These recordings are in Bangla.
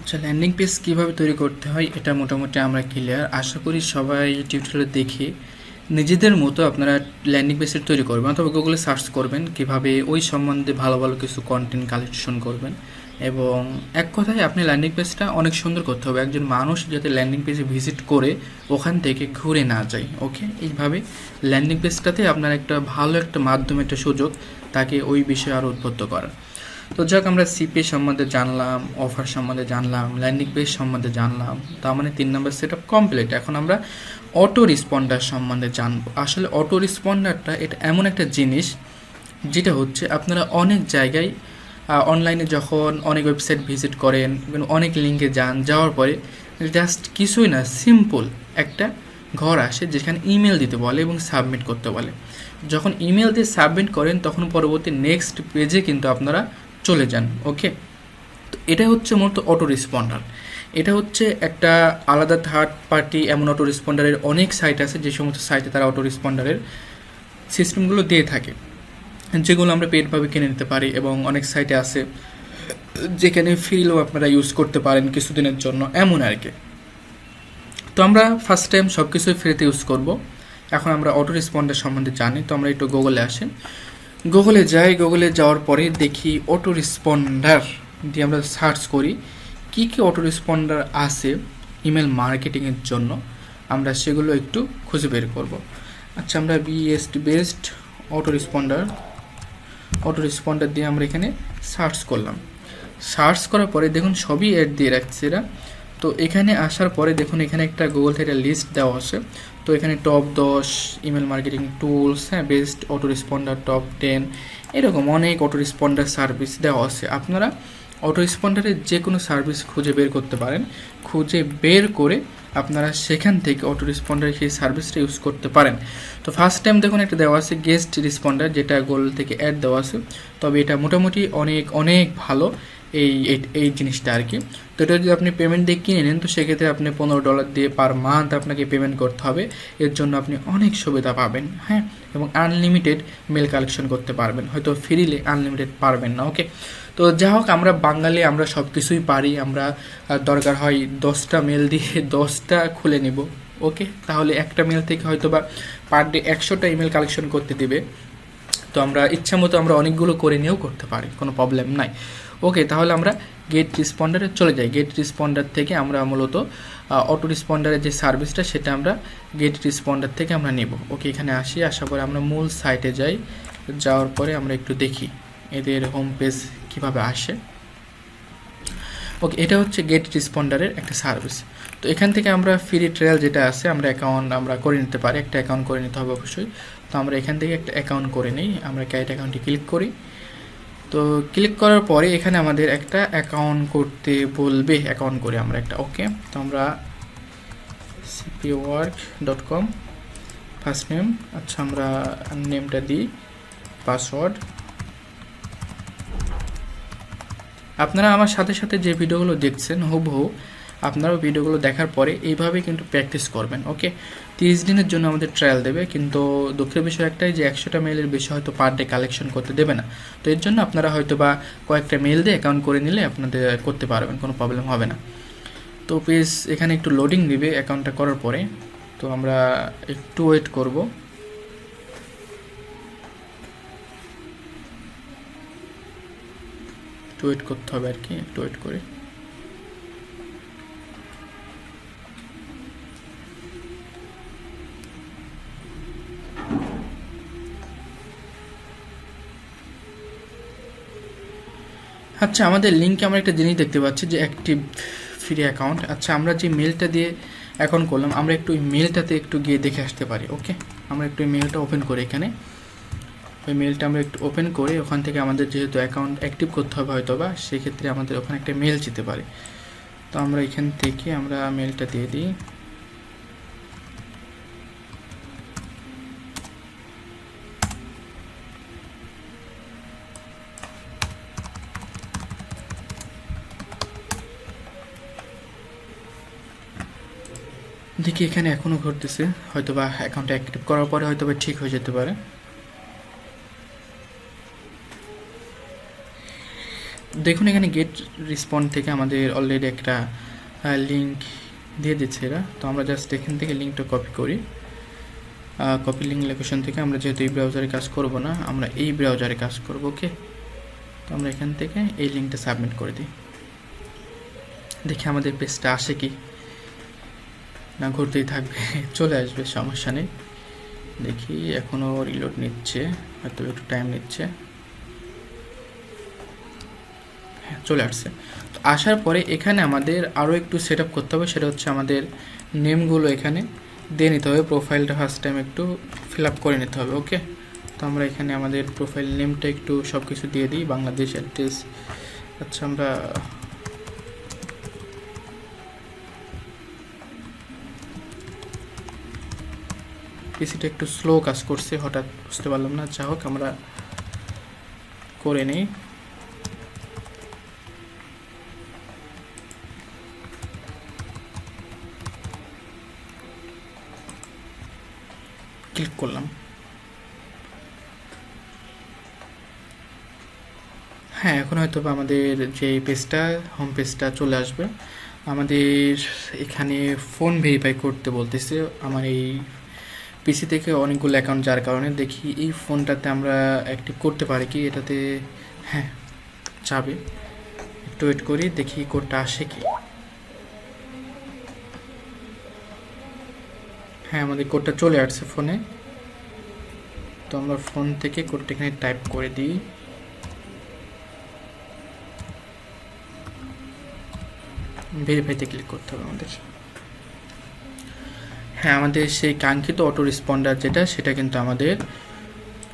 আচ্ছা, ল্যান্ডিং পেজ কীভাবে তৈরি করতে হয় এটা মোটামুটি আমরা ক্লিয়ার। আশা করি সবাই টিউটোরিয়াল দেখে নিজেদের মতো আপনারা ল্যান্ডিং পেজটা তৈরি করবেন, অথবা গুগলে সার্চ করবেন কীভাবে ওই সম্বন্ধে ভালো ভালো কিছু কন্টেন্ট কালেকশন করবেন। এবং এক কথায় আপনি ল্যান্ডিং পেজটা অনেক সুন্দর করতে হবে, একজন মানুষ যাতে ল্যান্ডিং পেজে ভিজিট করে ওখান থেকে ঘুরে না যায়। ওকে, এইভাবে ল্যান্ডিং পেজটাতে আপনার একটা ভালো একটা মাধ্যম, একটা সুযোগ তাকে ওই বিষয়ে আরও উদ্বুদ্ধ করার। তো যাক, আমরা সিপি সম্বন্ধে জানলাম, অফার সম্বন্ধে জানলাম, ল্যান্ডিং পেজ সম্বন্ধে জানলাম, তার মানে 3 নম্বর সেট আপ কমপ্লিট। এখন আমরা অটো রেসপন্ডার সম্বন্ধে জানবো। আসলে অটো রেসপন্ডারটা এটা এমন একটা জিনিস যেটা হচ্ছে আপনারা অনেক জায়গায় অনলাইনে যখন অনেক ওয়েবসাইট ভিজিট করেন, অনেক লিঙ্কে যাওয়ার পরে জাস্ট কিছুই না, সিম্পল একটা ঘর আসে যেখানে ইমেল দিতে বলে এবং সাবমিট করতে বলে। যখন ইমেল দিয়ে সাবমিট করেন তখন পরবর্তী নেক্সট পেজে কিন্তু আপনারা চলে যান। ওকে, তো এটা হচ্ছে মূলত অটো রেসপন্ডার। এটা হচ্ছে একটা আলাদা থার্ড পার্টি, এমন অটো রেসপন্ডারের অনেক সাইট আছে যে সমস্ত সাইটে তারা অটো রেসপন্ডারের সিস্টেমগুলো দিয়ে থাকে, যেগুলো আমরা পেডভাবে কিনে নিতে পারি। এবং অনেক সাইটে আছে যেখানে ফ্রিও আপনারা ইউজ করতে পারেন কিছুদিনের জন্য, এমন আর কি। তো আমরা ফার্স্ট টাইম সব কিছুই ফ্রিতে ইউজ করব। এখন আমরা অটো রেসপন্ডার সম্বন্ধে জানি, তো আমরা একটু গুগলে আসি। গুগলে যাই, গুগলে যাওয়ার পরে দেখি অটো রেসপন্ডার দিয়ে আমরা সার্চ করি কী কী অটো রেসপন্ডার আছে ইমেল মার্কেটিংয়ের জন্য, আমরা সেগুলো একটু খুঁজে বের করব। আচ্ছা, আমরা বেস্ট অটো রেসপন্ডার দিয়ে আমরা এখানে সার্চ করলাম। সার্চ করার পরে দেখুন সবই অ্যাড দিয়ে রাখছে এরা। তো এখানে আসার পরে দেখুন এখানে একটা গুগল থেকে লিস্ট দেওয়া আছে। তো এখানে top 10 email marketing tools, best auto responder, top 10, এরকম অনেক অটো রেসপন্ডার সার্ভিস দেওয়া আছে। আপনারা অটো রেসপন্ডারের যে কোনো সার্ভিস খুঁজে বের করতে পারেন, খুঁজে বের করে আপনারা সেখান থেকে অটো রেসপন্ডারের সেই সার্ভিসটা ইউজ করতে পারেন। তো ফার্স্ট টাইম দেখুন একটা দেওয়া আছে গেস্ট রেসপন্ডার, যেটা গুগল থেকে অ্যাড দেওয়া আছে। তবে এটা মোটামুটি অনেক অনেক ভালো এই জিনিসটা আর কি। তো এটা যদি আপনি পেমেন্ট দিয়ে কিনে নেন তো সেক্ষেত্রে আপনি $15 দিয়ে পার মান্থ আপনাকে পেমেন্ট করতে হবে। এর জন্য আপনি অনেক সুবিধা পাবেন, হ্যাঁ, এবং আনলিমিটেড মেল কালেকশন করতে পারবেন। হয়তো ফ্রিলে আনলিমিটেড পারবেন না। ওকে, তো যা হোক, আমরা বাঙালি, আমরা সব কিছুই পারি। আমরা দরকার হয় 10টা মেল দিয়ে 10টা খুলে নিব। ওকে, তাহলে একটা মেল থেকে হয়তো বা পার ডে 100টা ইমেল কালেকশন করতে দিবে। তো আমরা ইচ্ছা মতো আমরা অনেকগুলো করে নিয়েও করতে পারি, কোনো প্রবলেম নাই। ওকে, তাহলে আমরা গেট রেসপন্ডারে চলে যাই। গেট রেসপন্ডার থেকে আমরা মূলত অটো রেসপন্ডারের যে সার্ভিসটা সেটা আমরা গেট রেসপন্ডার থেকে আমরা নেব। ওকে, এখানে আসি, আসার পরে আমরা মূল সাইটে যাই। যাওয়ার পরে আমরা একটু দেখি এদের হোম পেজ কীভাবে আসে। ওকে, এটা হচ্ছে গেট রেসপন্ডারের একটা সার্ভিস। তো এখান থেকে আমরা ফ্রি ট্রায়াল যেটা আছে আমরা অ্যাকাউন্ট আমরা করে নিতে পারি। একটা অ্যাকাউন্ট করে নিতে হবে অবশ্যই। তো আমরা এখান থেকে একটা অ্যাকাউন্ট করে নিই। আমরা ক্যাট অ্যাকাউন্টে ক্লিক করি। তো ক্লিক করার পরে এখানে আমাদের একটা অ্যাকাউন্ট করতে বলবে, অ্যাকাউন্ট করে আমরা একটা। ওকে, তো আমরা cpwork.com ফার্স্ট নেম, আচ্ছা আমরা নেমটা দিই, পাসওয়ার্ড। আপনারা আমার সাথে সাথে যে ভিডিওগুলো দেখছেন হুবহু আপনারাও ভিডিওগুলো দেখার পরে এইভাবে কিন্তু প্র্যাকটিস করবেন। ওকে, 30 দিনের জন্য আমাদের ট্রায়াল দেবে, কিন্তু দুঃখের বিষয় একটাই যে 100টা মেলের বেশি হয়তো পার ডে কালেকশন করতে দেবে না। তো এর জন্য আপনারা হয়তো বা কয়েকটা মেল দিয়ে অ্যাকাউন্ট করে নিলে আপনাদের করতে পারবেন, কোনো প্রবলেম হবে না। তো পেজ এখানে একটু লোডিং দিবে অ্যাকাউন্টটা করার পরে। তো আমরা একটু ওয়েট করব। একটু ওয়েট করতে হবে আর কি, একটু ওয়েট করে। আচ্ছা, আমাদের লিঙ্কে আমরা একটা জিনিস দেখতে পাচ্ছি যে অ্যাক্টিভ ফ্রি অ্যাকাউন্ট। আচ্ছা, আমরা যে মেলটা দিয়ে অ্যাকাউন্ট করলাম আমরা একটু ওই মেলটাতে একটু গিয়ে দেখে আসতে পারি। ওকে, আমরা একটু ওই মেলটা ওপেন করি। এখানে ওই মেলটা আমরা একটু ওপেন করে ওখান থেকে আমাদের যেহেতু অ্যাকাউন্ট অ্যাক্টিভ করতে হবে হয়তো বা, সেক্ষেত্রে আমাদের ওখানে একটা মেল যেতে পারে। তো আমরা এখান থেকে আমরা মেলটা দিয়ে দিই। দেখি এখানে এখনও ঘটতেছে, হয়তো বা অ্যাকাউন্ট অ্যাক্টিভ করার পরে হয়তো বা ঠিক হয়ে যেতে পারে। দেখুন এখানে গেট রেসপন্ড থেকে আমাদের অলরেডি একটা লিঙ্ক দিয়ে দিচ্ছে এরা। তো আমরা জাস্ট এখান থেকে লিঙ্কটা কপি করি। কপি লিঙ্ক লোকেশন থেকে আমরা যেহেতু এই ব্রাউজারে কাজ করব না, আমরা এই ব্রাউজারে কাজ করব। ওকে, তো আমরা এখান থেকে এই লিঙ্কটা সাবমিট করে দিই। দেখি আমাদের পেজটা আসে কি না, ঘুরতেই থাকবে, চলে আসবে, সমস্যা নেই। দেখি এখনও রিলোড নিচ্ছে, হয়তো একটু টাইম নিচ্ছে। হ্যাঁ, চলে আসছে। তো আসার পরে এখানে আমাদের আরও একটু সেট আপ করতে হবে, সেটা হচ্ছে আমাদের নেমগুলো এখানে দিয়ে নিতে হবে। প্রোফাইলটা ফার্স্ট টাইম একটু ফিল আপ করে নিতে হবে। ওকে, তো আমরা এখানে আমাদের প্রোফাইল নেমটা একটু সব কিছু দিয়ে দিই, বাংলাদেশ অ্যাড্রেস। আচ্ছা, আমরা পিসিটা একটু স্লো কাজ করছে, হঠাৎ বুঝতে পারলাম না। যা হোক, আমরা করে নিই। ক্লিক করলাম। হ্যাঁ, এখন হয়তো আমাদের যে পেজটা, হোম পেজটা চলে আসবে। আমাদের এখানে ফোন ভেরিফাই করতে বলতেছে আমার এই পিসি থেকে অনেকগুলো অ্যাকাউন্ট, যার কারণে দেখি এই ফোনটাতে আমরা অ্যাক্টিভ করতে পারি কি এটাতে। হ্যাঁ, যাবে, একটু ওয়েট করি, দেখি কোডটা আসে কি। হ্যাঁ, আমাদের কোডটা চলে আসছে ফোনে। তো আমরা ফোন থেকে কোডটা এখানে টাইপ করে দিই। ভেরিফাইতে ক্লিক করতে হবে আমাদের। হ্যাঁ, আমাদের সেই কাঙ্ক্ষিত অটো রেসপন্ডার যেটা, সেটা কিন্তু আমাদের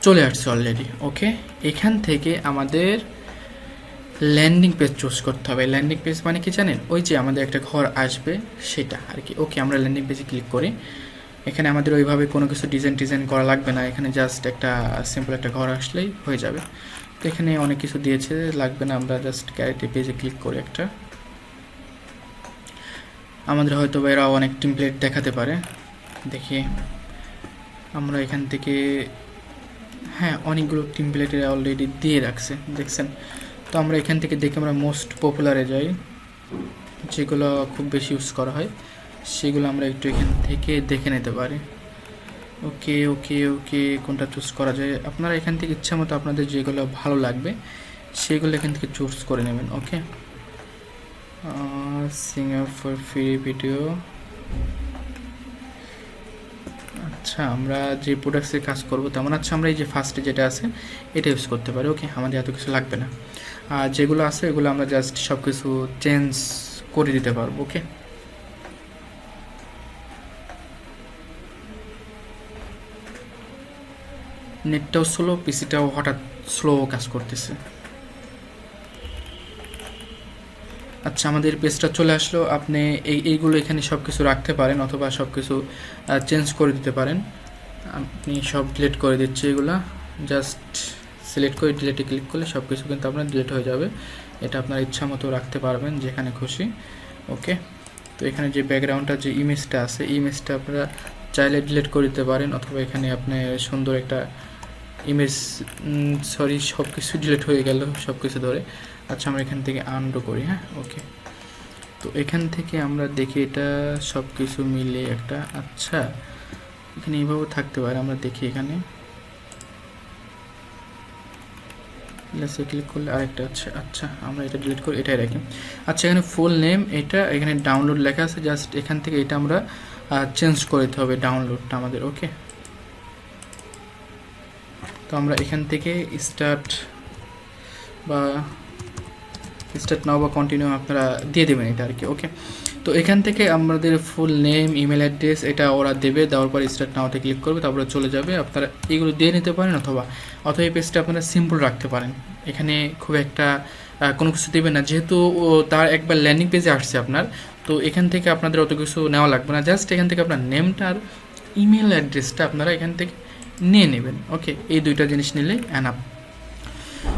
চলে আসছে অলরেডি। ওকে, এখান থেকে আমাদের ল্যান্ডিং পেজ চুজ করতে হবে। ল্যান্ডিং পেজ মানে কি জানেন? ওই যে আমাদের একটা ঘর আসবে সেটা আর কি। ওকে, আমরা ল্যান্ডিং পেজে ক্লিক করি। এখানে আমাদের ওইভাবে কোনো কিছু ডিজাইন করা লাগবে না, এখানে জাস্ট একটা সিম্পল একটা ঘর আসলেই হয়ে যাবে। তো এখানে অনেক কিছু দিয়েছে, লাগবে না, আমরা জাস্ট ক্যারেটে পেজে ক্লিক করি একটা। আমাদের হয়তো এরা অনেক টেমপ্লেট দেখাতে পারে, দেখি আমরা এখান থেকে। হ্যাঁ, অনেকগুলো টেমপ্লেট অলরেডি দিয়ে রাখছে, দেখছেন। তো আমরা এখান থেকে দেখে আমরা মোস্ট পপুলারে যাই, যেগুলো খুব বেশি ইউজ করা হয় সেগুলো আমরা একটু এখান থেকে দেখে নিতে পারি। ওকে ওকে ওকে, কোনটা চুজ করা যায়? আপনারা এখান থেকে ইচ্ছা মতো আপনাদের যেগুলো ভালো লাগবে সেগুলো এখান থেকে চুজ করে নেবেন। ওকে, সিঙ্গার ফর ফ্রি ভিডিও। আচ্ছা, আমরা যে প্রোডাক্টসে কাজ করব তেমন, আচ্ছা আমরা এই যে ফার্স্টে যেটা আছে এটা ইউজ করতে পারি। ওকে, আমাদের এত কিছু লাগবে না, আর যেগুলো আছে এগুলো আমরা জাস্ট সব কিছু চেঞ্জ করে দিতে পারবো। ওকে, নেটটাও স্লো, পিসিটাও হঠাৎ স্লো কাজ করতেছে। আচ্ছা, আমাদের পেজটা চলে আসলো। আপনি এইগুলো এখানে সব কিছু রাখতে পারেন অথবা সব কিছু চেঞ্জ করে দিতে পারেন। আপনি সব ডিলিট করে দিচ্ছি, এগুলা জাস্ট সিলেক্ট করে ডিলিটে ক্লিক করলে সব কিছু কিন্তু আপনার ডিলিট হয়ে যাবে। এটা আপনার ইচ্ছা মতো রাখতে পারবেন যেখানে খুশি। ওকে, তো এখানে যে ব্যাকগ্রাউন্ডটা যে ইমেজটা আছে, ইমেজটা আপনারা চাইলে ডিলিট করে দিতে পারেন, অথবা এখানে আপনি সুন্দর একটা ইমেজ, সরি সব কিছু ডিলিট হয়ে গেল সব কিছু ধরে। আচ্ছা, আমরা এখান থেকে আনডু করি। হ্যাঁ, ওকে, তো এখান থেকে আমরা দেখি এটা সব কিছু মিলে একটা। আচ্ছা, এখানে এইভাবে থাকতে পারে, আমরা দেখি এখানে প্লাসে ক্লিক করলে আরেকটা আছে। আচ্ছা, আমরা এটা ডিলিট করে এটাই রাখি। আচ্ছা, এখানে ফুল নেম এটা, এখানে ডাউনলোড লেখা আছে, জাস্ট এখান থেকে এটা আমরা চেঞ্জ করে দিতে হবে ডাউনলোডটা আমাদের। ওকে, তো আমরা এখান থেকে স্টার্ট নাও বা কন্টিনিউ আপনারা দিয়ে দেবেন এটা আর কি। ওকে, তো এখান থেকে আমাদের ফুল নেম, ইমেল অ্যাড্রেস এটা ওরা দেবে, দেওয়ার পর স্টার্ট নাওতে ক্লিক করবে, তারপরে চলে যাবে। আপনারা এগুলো দিয়ে নিতে পারেন, অথবা এই পেজটা আপনারা সিম্পল রাখতে পারেন। এখানে খুব একটা কোনো কিছু দেবে না, যেহেতু তার একবার ল্যান্ডিং পেজে আসছে আপনার, তো এখান থেকে আপনাদের অত কিছু নেওয়া লাগবে না। জাস্ট এখান থেকে আপনার নেমটা আর ইমেল অ্যাড্রেসটা আপনারা এখান থেকে নিয়ে নেবেন। ওকে, এই দুইটা জিনিস নিলে অ্যানাপ।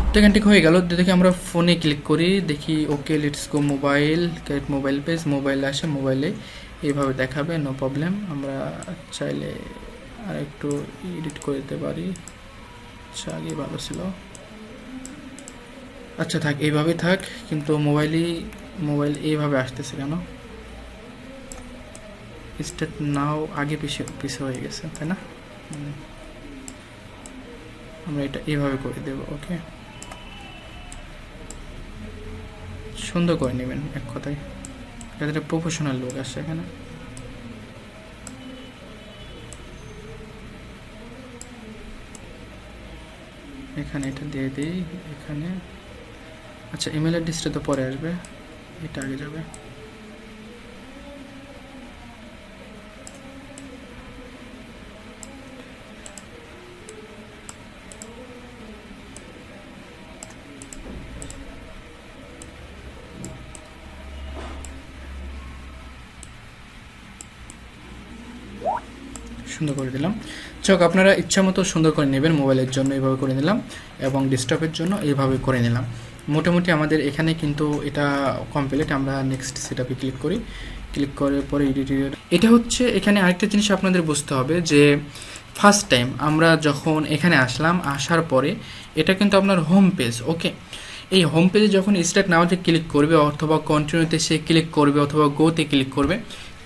তো এখান থেকে হয়ে গেল। দেখি আমরা ফোনে ক্লিক করি, দেখি okay let's go mobile, create mobile page. মোবাইলে আসে, মোবাইলে এইভাবে দেখাবে, নো প্রবলেম। আমরা চাইলে আর একটু এডিট করে দিতে পারি। আচ্ছা, আগে ভালো ছিল। আচ্ছা থাক, এইভাবে থাক। কিন্তু মোবাইল এইভাবে আসতেছে কেন? স্টার্ট নাও আগে পিছিয়ে পিছিয়ে হয়ে গেছে, তাই না? আমরা এটা এইভাবে করে দেব। ওকে, সুন্দর করে নেবেন এক কথায়, যাতে প্রফেশনাল লোক আসে এখানে। এখানে এটা দিয়ে দিই এখানে। আচ্ছা, ইমেল অ্যাড্রেসটা তো পরে আসবে, এটা আগে যাবে। সুন্দর করে দিলাম। চক, আপনারা ইচ্ছা মতো সুন্দর করে নেবেন। মোবাইলের জন্য এইভাবে করে নিলাম এবং ডেস্কটপের জন্য এইভাবে করে নিলাম। মোটামুটি আমাদের এখানে কিন্তু এটা কমপ্লিট। আমরা নেক্সট সেটআপে ক্লিক করি। ক্লিক করার পরে এটা হচ্ছে, এখানে আরেকটা জিনিস আপনাদের বুঝতে হবে যে ফার্স্ট টাইম আমরা যখন এখানে আসলাম, আসার পরে এটা কিন্তু আপনার হোম পেজ। ওকে, এই হোম পেজে যখন স্টার্ট নাওতে ক্লিক করবে অথবা কন্টিনিউতে সে ক্লিক করবে অথবা গোতে ক্লিক করবে,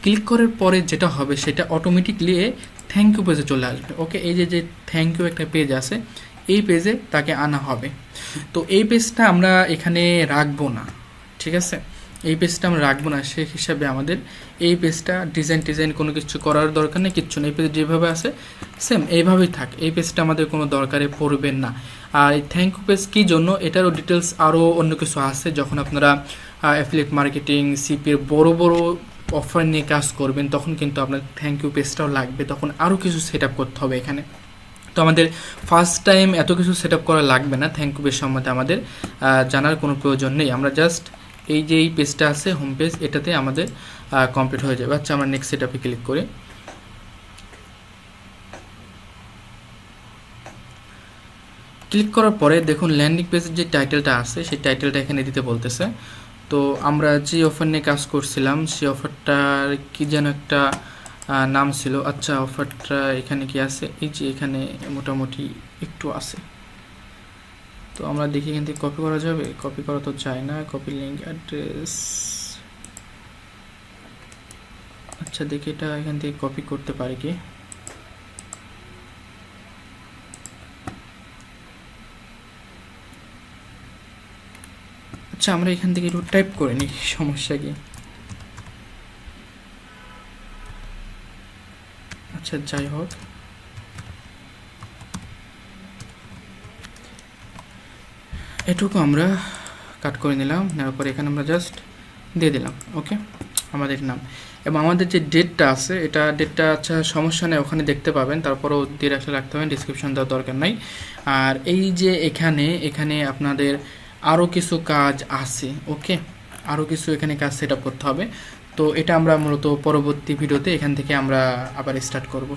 ক্লিক করার পরে যেটা হবে সেটা অটোমেটিকলি থ্যাংক ইউ পেজে চলে আসবে। ওকে, এই যে থ্যাংক ইউ একটা পেজ আছে, এই পেজে তাকে আনা হবে। তো এই পেজটা আমরা এখানে রাখবো না, ঠিক আছে? এই পেজটা আমরা রাখবো না, সেই হিসাবে আমাদের এই পেজটা ডিজাইন কোনো কিছু করার দরকার নেই, কিচ্ছু নেই। এই পেজ যেভাবে আছে সেম এইভাবেই থাক। এই পেজটা আমাদের কোনো দরকারে পড়বে না। আর এই থ্যাংক ইউ পেজ কী জন্য, এটারও ডিটেলস আরও অন্য কিছু আছে। যখন আপনারা অ্যাফিলিয়েট মার্কেটিং, সিপির বড় অফার নিয়ে কাজ করবেন, তখন কিন্তু আপনার থ্যাংক ইউ পেজটাও লাগবে। তখন আরও কিছু সেট আপ করতে হবে এখানে। তো আমাদের ফার্স্ট টাইম এত কিছু সেট আপ করা লাগবে না। থ্যাংক ইউ পেজ সম্বন্ধে আমাদের জানার কোনো প্রয়োজন নেই। আমরা জাস্ট এই যে এই পেজটা আছে হোম পেজ, এটাতে আমাদের কমপ্লিট হয়ে যাবে। আচ্ছা, আমরা নেক্সট সেট আপে ক্লিক করি। ক্লিক করার পরে দেখুন ল্যান্ডিং পেজের যে টাইটেলটা আছে সেই টাইটেলটা এখানে দিতে বলতেছে। তো আমরা যে অফার নিয়ে কাজ করছিলাম সেই অফারটার কি যেন একটা নাম ছিল। আচ্ছা, অফারটা এখানে কি আছে? এই যে এখানে মোটামুটি একটু আছে। তো আমরা দেখি এখান থেকে কপি করা যাবে। কপি করা তো চাই না, কপি লিঙ্ক অ্যাড্রেস। আচ্ছা, দেখি এটা এখান থেকে কপি করতে পারি কি। আচ্ছা, আমরা এখান থেকে একটু টাইপ করে নিই, সমস্যা কি। আচ্ছা, যাই হোক, এটুকু আমরা কাট করে নিলাম। নেওয়ার পরে এখানে আমরা জাস্ট দিয়ে দিলাম ওকে আমাদের নাম এবং আমাদের যে ডেটটা আছে এটা ডেটটা আচ্ছা সমস্যা নেই, ওখানে দেখতে পাবেন। তারপরেও দিয়ে রাখতে হবে, ডিসক্রিপশন দেওয়ার দরকার নাই। আর এই যে এখানে আপনাদের আরও কিছু কাজ আছে। ওকে, আরও কিছু এখানে কাজ সেট আপ করতে হবে। তো এটা আমরা মূলত পরবর্তী ভিডিওতে এখান থেকে আমরা আবার স্টার্ট করব।